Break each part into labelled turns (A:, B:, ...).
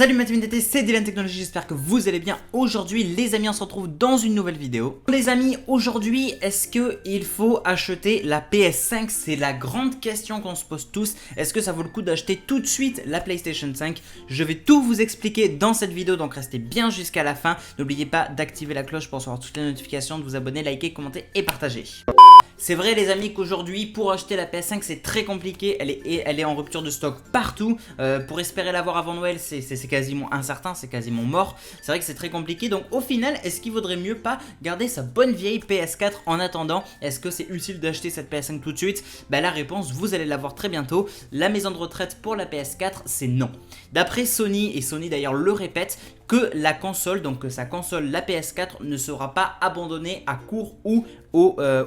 A: Salut ma team DT, c'est Dylan Technologies, j'espère que vous allez bien. Aujourd'hui les amis, on se retrouve dans une nouvelle vidéo. Les amis, aujourd'hui, est-ce qu'il faut acheter la PS5? C'est la grande question qu'on se pose tous. Est-ce que ça vaut le coup d'acheter tout de suite la PlayStation 5? Je vais tout vous expliquer dans cette vidéo, donc restez bien jusqu'à la fin. N'oubliez pas d'activer la cloche pour recevoir toutes les notifications, de vous abonner, liker, commenter et partager. C'est vrai les amis qu'aujourd'hui pour acheter la PS5 c'est très compliqué, elle est en rupture de stock partout. Pour espérer l'avoir avant Noël c'est quasiment incertain, c'est quasiment mort. C'est vrai que c'est très compliqué, donc au final est-ce qu'il vaudrait mieux pas garder sa bonne vieille PS4 en attendant? Est-ce que c'est utile d'acheter cette PS5 tout de suite? Bah la réponse vous allez la voir très bientôt. La maison de retraite pour la PS4 c'est non. D'après Sony, et Sony d'ailleurs le répète, que la console, donc que sa console, la PS4, ne sera pas abandonnée à court ou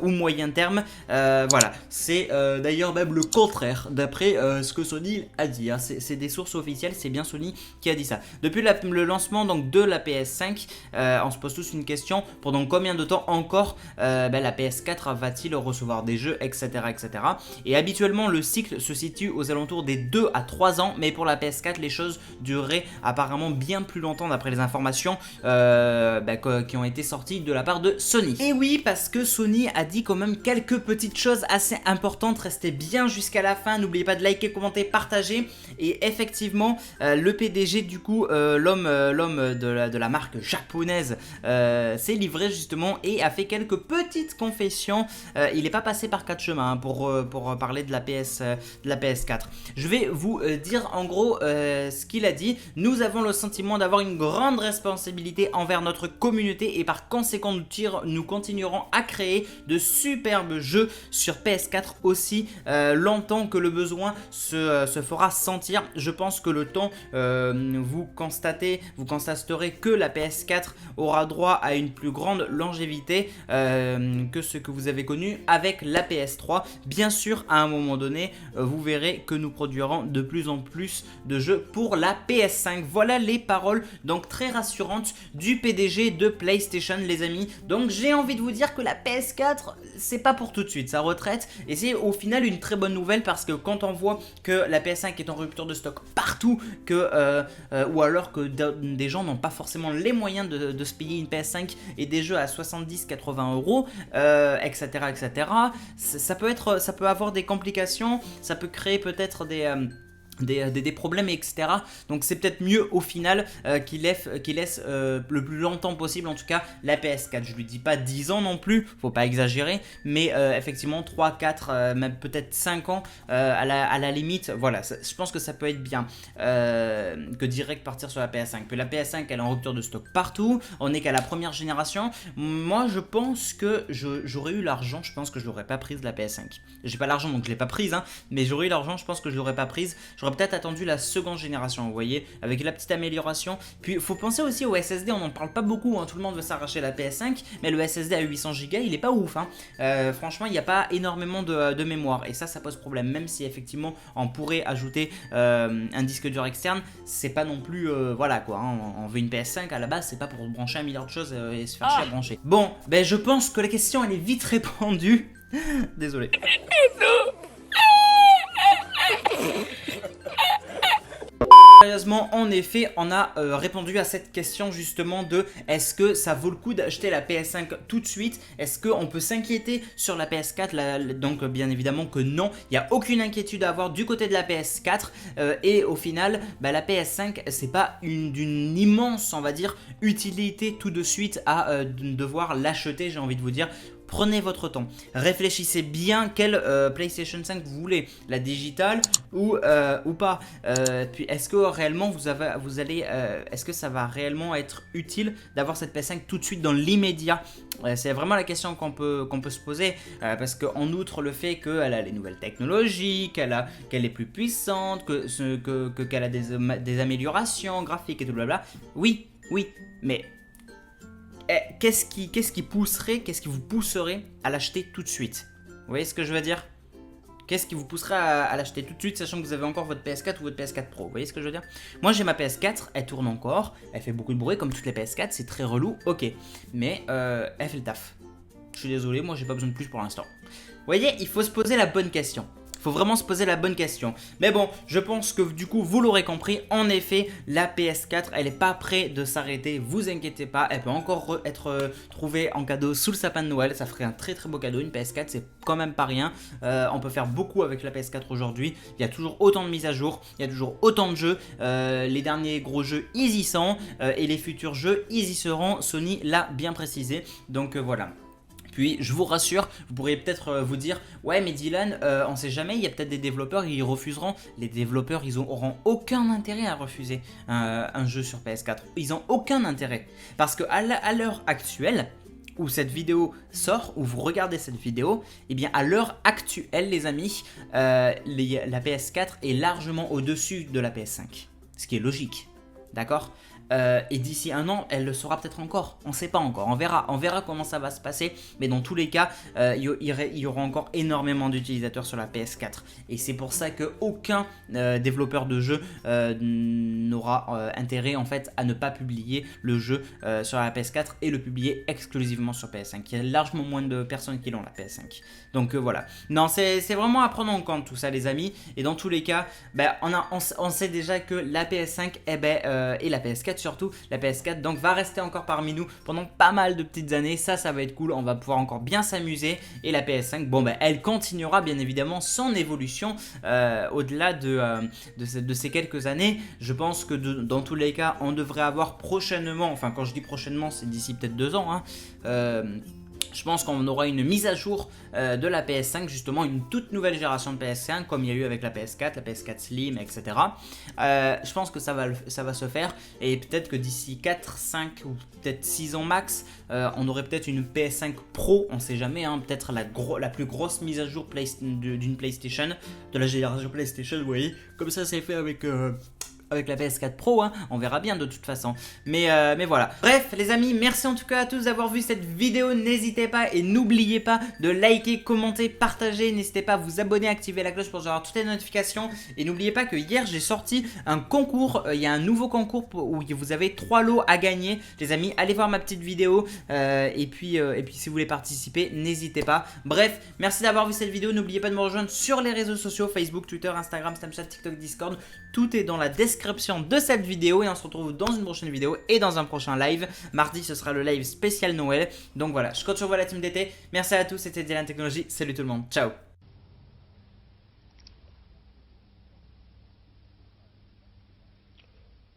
A: moyen terme. Voilà, c'est d'ailleurs même le contraire d'après ce que Sony a dit. Hein. C'est des sources officielles, c'est bien Sony qui a dit ça. Depuis le lancement donc, de la PS5, on se pose tous une question, pendant combien de temps encore la PS4 va-t-il recevoir des jeux, etc., etc. Et habituellement, le cycle se situe aux alentours des 2 à 3 ans, mais pour la PS4, les choses dureraient apparemment bien plus longtemps d'après les informations qui ont été sorties de la part de Sony. Et oui, parce que Sony a dit quand même quelques petites choses assez importantes. Restez bien jusqu'à la fin, n'oubliez pas de liker, commenter, partager. Et effectivement, le PDG du coup, l'homme de la marque japonaise s'est livré justement et a fait quelques petites confessions. Il n'est pas passé par quatre chemins hein, pour parler de la PS4. Je vais vous dire en gros ce qu'il a dit. Nous avons le sentiment d'avoir une grande responsabilité envers notre communauté et par conséquent nous continuerons à créer de superbes jeux sur PS4 aussi longtemps que le besoin se fera sentir. Je pense que le temps vous constaterez que la PS4 aura droit à une plus grande longévité que ce que vous avez connu avec la PS3. Bien sûr, à un moment donné, vous verrez que nous produirons de plus en plus de jeux pour la PS5. Voilà les paroles donc très rassurantes du PDG de PlayStation les amis. Donc j'ai envie de vous dire que la PS4 c'est pas pour tout de suite sa retraite et c'est au final une très bonne nouvelle parce que quand on voit que la PS5 est en rupture de stock partout ou alors que des gens n'ont pas forcément les moyens de se payer une PS5 et des jeux à 70-80 euros etc., etc. Ça peut avoir des complications, ça peut créer peut-être des problèmes etc. Donc c'est peut-être mieux au final qu'il laisse le plus longtemps possible en tout cas la PS4. Je lui dis pas 10 ans non plus, faut pas exagérer, mais effectivement 3, 4, même peut-être 5 ans à la limite. Voilà, je pense que ça peut être bien que direct partir sur la PS5. Puis la PS5 elle est en rupture de stock partout, on est qu'à la première génération. Moi je pense que j'aurais eu l'argent, je pense que je l'aurais pas prise la PS5. J'ai pas l'argent donc je l'ai pas prise hein, mais j'aurais eu l'argent, je pense que je l'aurais pas prise. J'aurais peut-être attendu la seconde génération, vous voyez, avec la petite amélioration. Puis il faut penser aussi au SSD, on n'en parle pas beaucoup, hein, tout le monde veut s'arracher la PS5, mais le SSD à 800 Go, il est pas ouf. Hein. Franchement, il n'y a pas énormément de mémoire, et ça pose problème, même si effectivement on pourrait ajouter un disque dur externe, c'est pas non plus, voilà quoi, hein, on veut une PS5 à la base, c'est pas pour brancher un milliard de choses et se faire chier à brancher. Bon, ben je pense que la question elle est vite répondue. Désolé. Sérieusement, en effet, on a répondu à cette question justement de est-ce que ça vaut le coup d'acheter la PS5 tout de suite? Est-ce qu'on peut s'inquiéter sur la PS4? Donc bien évidemment que non, il n'y a aucune inquiétude à avoir du côté de la PS4 et au final, la PS5 c'est pas d'une immense, on va dire, utilité tout de suite à devoir l'acheter, j'ai envie de vous dire. Prenez votre temps, réfléchissez bien quelle PlayStation 5 vous voulez, la digitale ou pas. Puis est-ce que réellement est-ce que ça va réellement être utile d'avoir cette PS5 tout de suite dans l'immédiat? C'est vraiment la question qu'on peut se poser parce qu'en outre le fait qu'elle a les nouvelles technologies, qu'elle est plus puissante, qu'elle a des améliorations graphiques et tout blabla. Oui, mais qu'est-ce qui vous pousserait à l'acheter tout de suite? Vous voyez ce que je veux dire? Qu'est-ce qui vous poussera à l'acheter tout de suite, sachant que vous avez encore votre PS4 ou votre PS4 Pro? Vous voyez ce que je veux dire? Moi j'ai ma PS4, elle tourne encore, elle fait beaucoup de bruit comme toutes les PS4, c'est très relou, ok. Mais elle fait le taf. Je suis désolé, moi j'ai pas besoin de plus pour l'instant. Vous voyez, il faut se poser la bonne question. faut vraiment se poser la bonne question. Mais bon, je pense que du coup vous l'aurez compris, en effet la PS4 elle n'est pas prête de s'arrêter, vous inquiétez pas, elle peut encore être trouvée en cadeau sous le sapin de Noël, ça ferait un très beau cadeau, une PS4 c'est quand même pas rien, on peut faire beaucoup avec la PS4 aujourd'hui, il y a toujours autant de mises à jour, il y a toujours autant de jeux, les derniers gros jeux ils y sont, et les futurs jeux ils y seront, Sony l'a bien précisé, donc voilà. Puis je vous rassure, vous pourriez peut-être vous dire ouais mais Dylan, on sait jamais, il y a peut-être des développeurs ils refuseront. Les développeurs ils auront aucun intérêt à refuser un jeu sur PS4. Ils ont aucun intérêt. Parce qu'à l'heure actuelle, où cette vidéo sort, où vous regardez cette vidéo, et bien à l'heure actuelle les amis, la PS4 est largement au-dessus de la PS5. Ce qui est logique, d'accord ? Et d'ici un an, elle le sera peut-être encore. On ne sait pas encore. On verra comment ça va se passer. Mais dans tous les cas, il y aura encore énormément d'utilisateurs sur la PS4. Et c'est pour ça qu'aucun développeur de jeu n'aura intérêt en fait à ne pas publier le jeu sur la PS4 et le publier exclusivement sur PS5. Il y a largement moins de personnes qui l'ont la PS5. Donc voilà. Non, c'est vraiment à prendre en compte tout ça les amis. Et dans tous les cas, on sait déjà que la PS5 et la PS4 surtout, la PS4 donc va rester encore parmi nous pendant pas mal de petites années, ça va être cool, on va pouvoir encore bien s'amuser, et la PS5 bon elle continuera bien évidemment son évolution au-delà de ces quelques années. Je pense que dans tous les cas on devrait avoir prochainement, enfin quand je dis prochainement c'est d'ici peut-être 2 ans je pense qu'on aura une mise à jour de la PS5, justement une toute nouvelle génération de PS5 comme il y a eu avec la PS4, la PS4 Slim, etc. Je pense que ça va se faire, et peut-être que d'ici 4, 5 ou peut-être 6 ans max, on aurait peut-être une PS5 Pro, on sait jamais, peut-être la plus grosse mise à jour d'une PlayStation, de la génération PlayStation, vous voyez, comme ça c'est fait avec la PS4 Pro, on verra bien de toute façon. Mais voilà. Bref, les amis, merci en tout cas à tous d'avoir vu cette vidéo. N'hésitez pas et n'oubliez pas de liker, commenter, partager. N'hésitez pas à vous abonner, activer la cloche pour avoir toutes les notifications. Et n'oubliez pas que hier, j'ai sorti un concours. Il y a un nouveau concours où vous avez 3 lots à gagner. Les amis, allez voir ma petite vidéo. Et puis si vous voulez participer, n'hésitez pas. Bref, merci d'avoir vu cette vidéo. N'oubliez pas de me rejoindre sur les réseaux sociaux, Facebook, Twitter, Instagram, Snapchat, TikTok, Discord. Tout est dans la description de cette vidéo, et on se retrouve dans une prochaine vidéo et dans un prochain live. Mardi ce sera le live spécial Noël. Donc voilà, je compte sur vous la team d'été. Merci à tous, c'était Dylan Technologies. Salut tout le monde, ciao.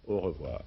B: Au revoir.